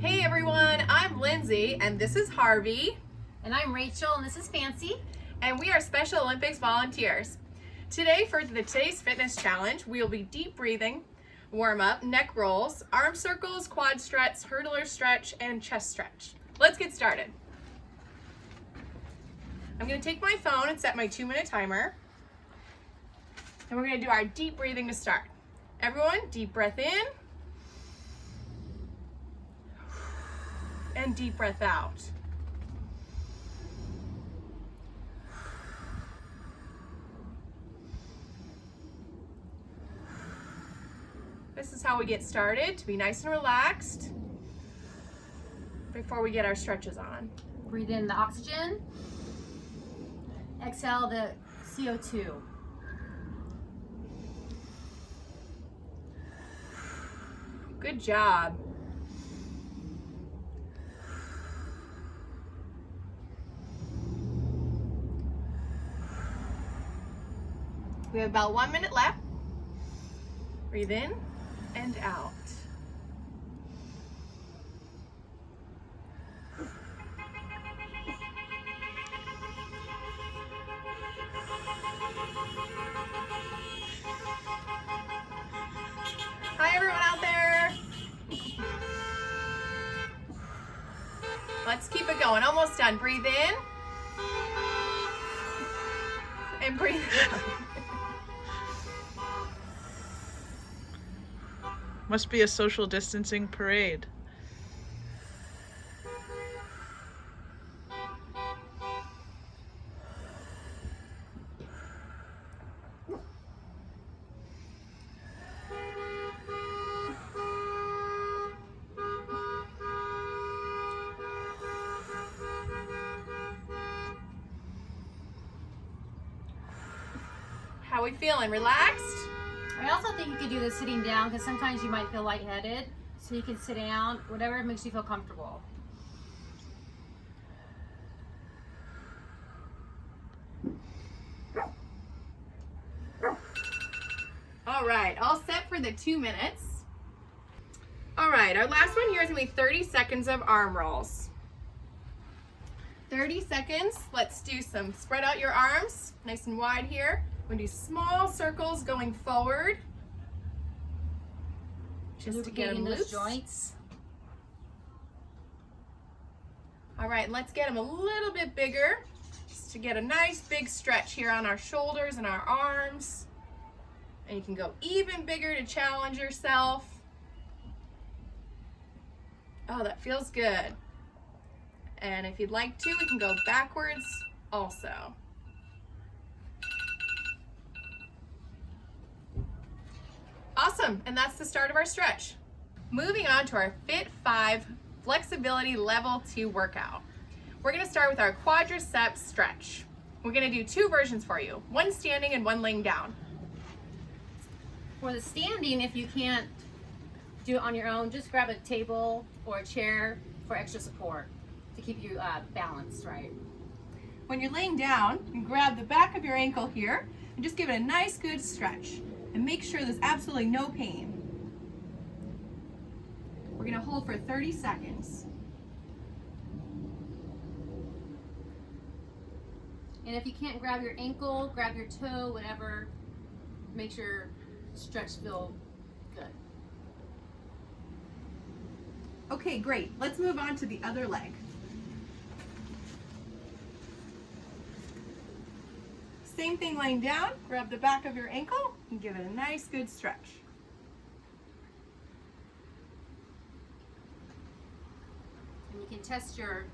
Hey everyone, I'm Lindsay and this is Harvey. And I'm Rachel and this is Fancy. And we are Special Olympics volunteers. Today for today's fitness challenge, we will be deep breathing, warm up, neck rolls, arm circles, quad stretch, hurdler stretch, and chest stretch. Let's get started. I'm going to take my phone and set my 2-minute timer. And we're going to do our deep breathing to start. Everyone, deep breath in. And deep breath out. This is how we get started, to be nice and relaxed before we get our stretches on. Breathe in the oxygen. Exhale the CO2. Good job. We have about 1 minute left. Breathe in and out. Hi everyone out there. Let's keep it going. Almost done. Breathe in and breathe out. Must be a social distancing parade. How are we feeling? Relaxed? I also think you could do this sitting down because sometimes you might feel lightheaded. So you can sit down, whatever makes you feel comfortable. All right, all set for the 2 minutes. All right, our last one here is gonna be 30 seconds of arm rolls. 30 seconds, let's do some, spread out your arms, nice and wide here. We're gonna do small circles going forward. Just to get them Lubricating loose. those joints. All right, let's get them a little bit bigger, just to get a nice big stretch here on our shoulders and our arms. And you can go even bigger to challenge yourself. Oh, that feels good. And if you'd like to, we can go backwards also. Awesome, and that's the start of our stretch. Moving on to our Fit 5 Flexibility Level 2 workout. We're gonna start with our Quadricep Stretch. We're gonna do 2 versions for you, one standing and one laying down. For the standing, if you can't do it on your own, just grab a table or a chair for extra support to keep you balanced, right? When you're laying down, you grab the back of your ankle here and just give it a nice good stretch and make sure there's absolutely no pain. We're gonna hold for 30 seconds. And if you can't grab your ankle, grab your toe, whatever, make your stretch feel good. Okay, great. Let's move on to the other leg. Same thing laying down, grab the back of your ankle and give it a nice good stretch. And you can test your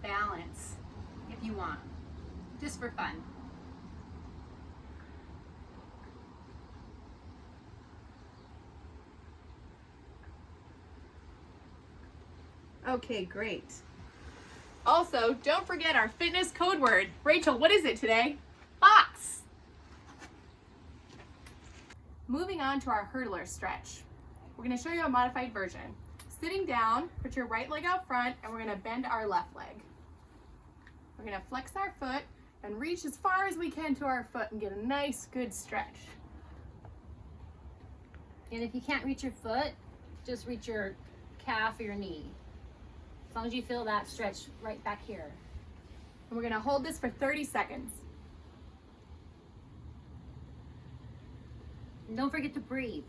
balance if you want, just for fun. Okay, great. Also, don't forget our fitness code word. Rachel, what is it today? Box. Moving on to our hurdler stretch. We're going to show you a modified version. Sitting down, put your right leg out front, and we're going to bend our left leg. We're going to flex our foot and reach as far as we can to our foot and get a nice, good stretch. And if you can't reach your foot, just reach your calf or your knee. As long as you feel that stretch right back here. And we're gonna hold this for 30 seconds. And don't forget to breathe.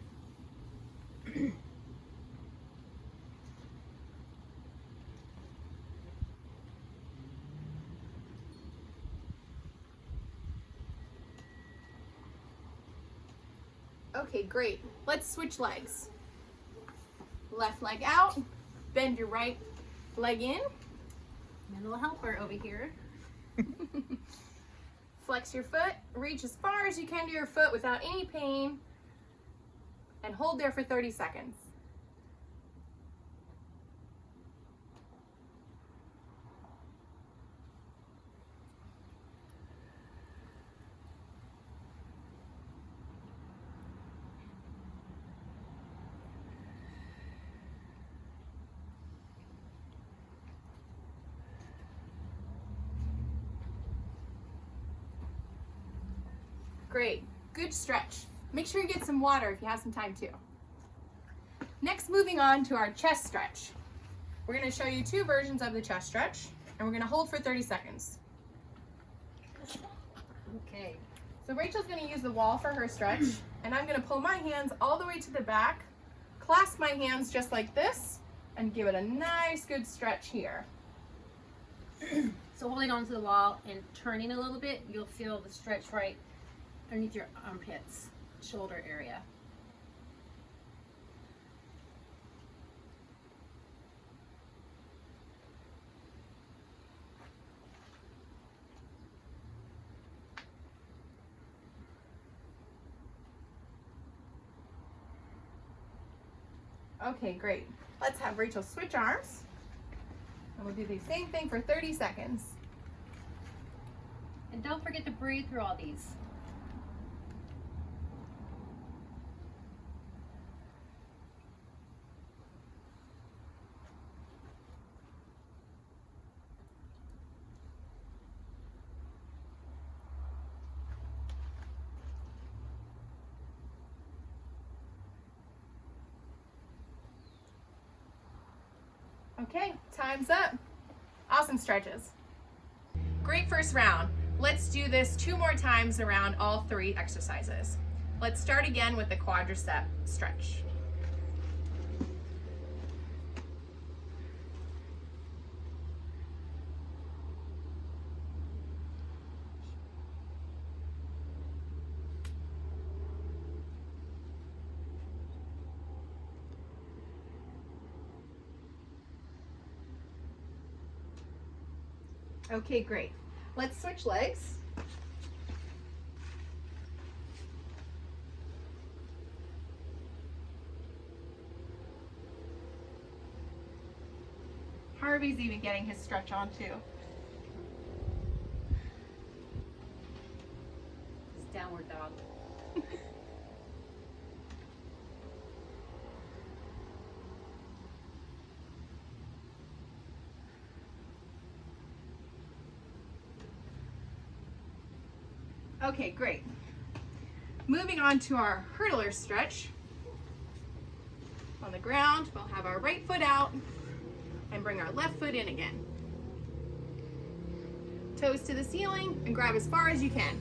Okay, great. Let's switch legs. Left leg out, bend your right leg in. And a little helper over here. Flex your foot, reach as far as you can to your foot without any pain, and hold there for 30 seconds. Great, good stretch. Make sure you get some water if you have some time too. Next, moving on to our chest stretch. We're gonna show you two versions of the chest stretch, and we're gonna hold for 30 seconds. Okay. So Rachel's gonna use the wall for her stretch, and I'm gonna pull my hands all the way to the back, clasp my hands just like this, and give it a nice good stretch here. So holding onto the wall and turning a little bit, you'll feel the stretch right underneath your armpits, shoulder area. Okay, great. Let's have Rachel switch arms. And we'll do the same thing for 30 seconds. And don't forget to breathe through all these. Okay, time's up. Awesome stretches. Great first round. Let's do this 2 more times around all 3 exercises. Let's start again with the quadricep stretch. Okay, great. Let's switch legs. Harvey's even getting his stretch on too. It's downward dog. Okay, great. Moving on to our hurdler stretch. On the ground, we'll have our right foot out and bring our left foot in again. Toes to the ceiling and grab as far as you can.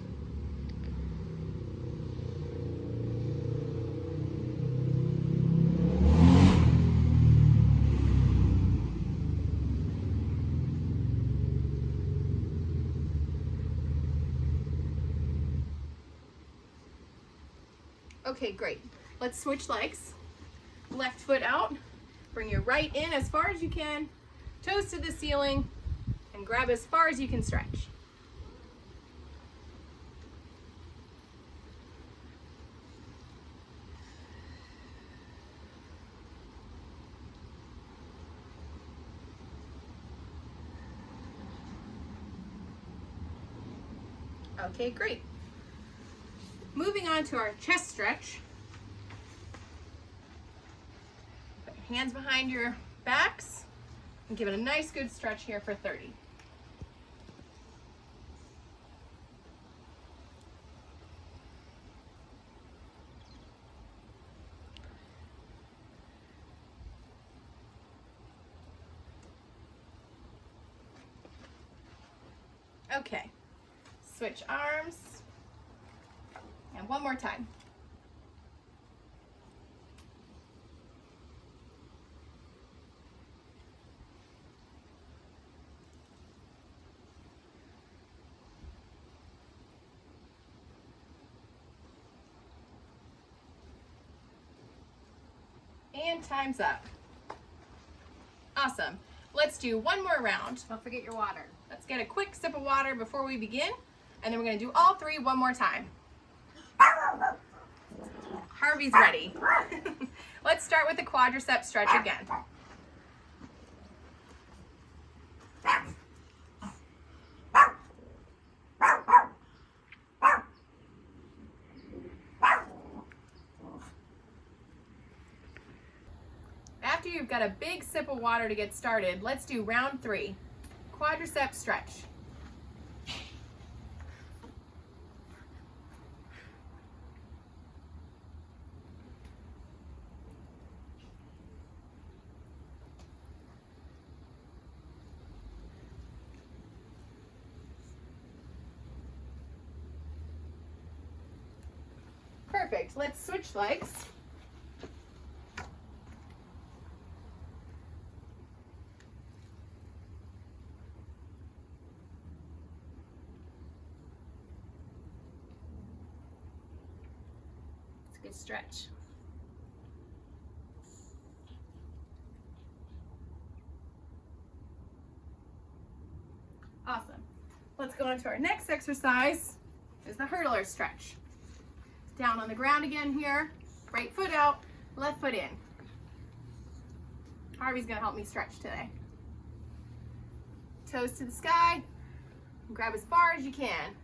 Okay, great. Let's switch legs. Left foot out, bring your right in as far as you can, toes to the ceiling, and grab as far as you can stretch. Okay, great. Moving on to our chest stretch. Put your hands behind your backs and give it a nice good stretch here for 30. Okay, switch arms, and one more time. And time's up. Awesome. Let's do one more round. Don't forget your water. Let's get a quick sip of water before we begin, and then we're going to do all three one more time. Harvey's ready. Let's start with the quadricep stretch again. After you've got a big sip of water to get started, let's do round 3, quadricep stretch. Perfect. Let's switch legs. Good stretch. Awesome. Let's go on to our next exercise, is the hurdler stretch. Down on the ground again here, right foot out, left foot in. Harvey's gonna help me stretch today. Toes to the sky, grab as far as you can.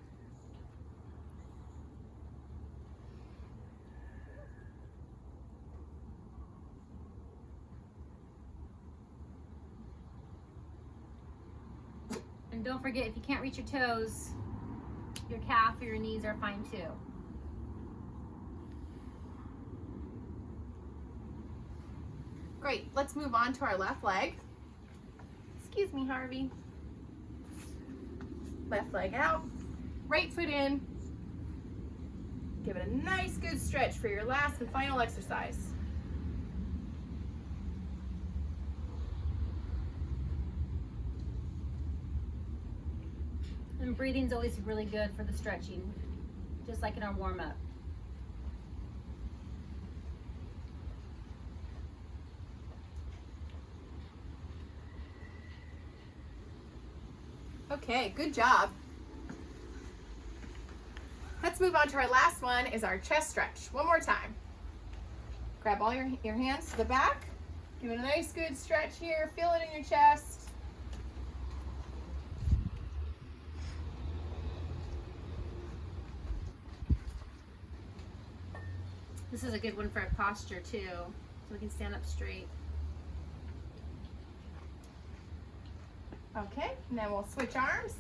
And don't forget, if you can't reach your toes, your calf or your knees are fine too. Great, let's move on to our left leg. Excuse me, Harvey. Left leg out, right foot in. Give it a nice good stretch for your last and final exercise. And breathing's always really good for the stretching, just like in our warm-up. Okay, good job. Let's move on to our last one, is our chest stretch. One more time. Grab all your hands to the back. Give it a nice good stretch here. Feel it in your chest. This is a good one for a posture too, so we can stand up straight. Okay, and then we'll switch arms.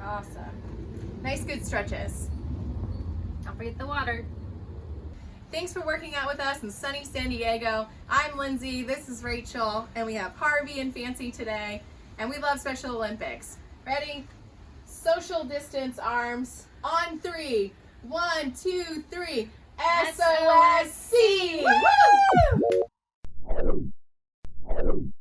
Awesome. Nice, good stretches. Don't forget the water. Thanks for working out with us in sunny San Diego. I'm Lindsay, this is Rachel, and we have Harvey and Fancy today, and we love Special Olympics. Ready? Social distance arms on 3. 1, 2, 3. SOSC! Woo!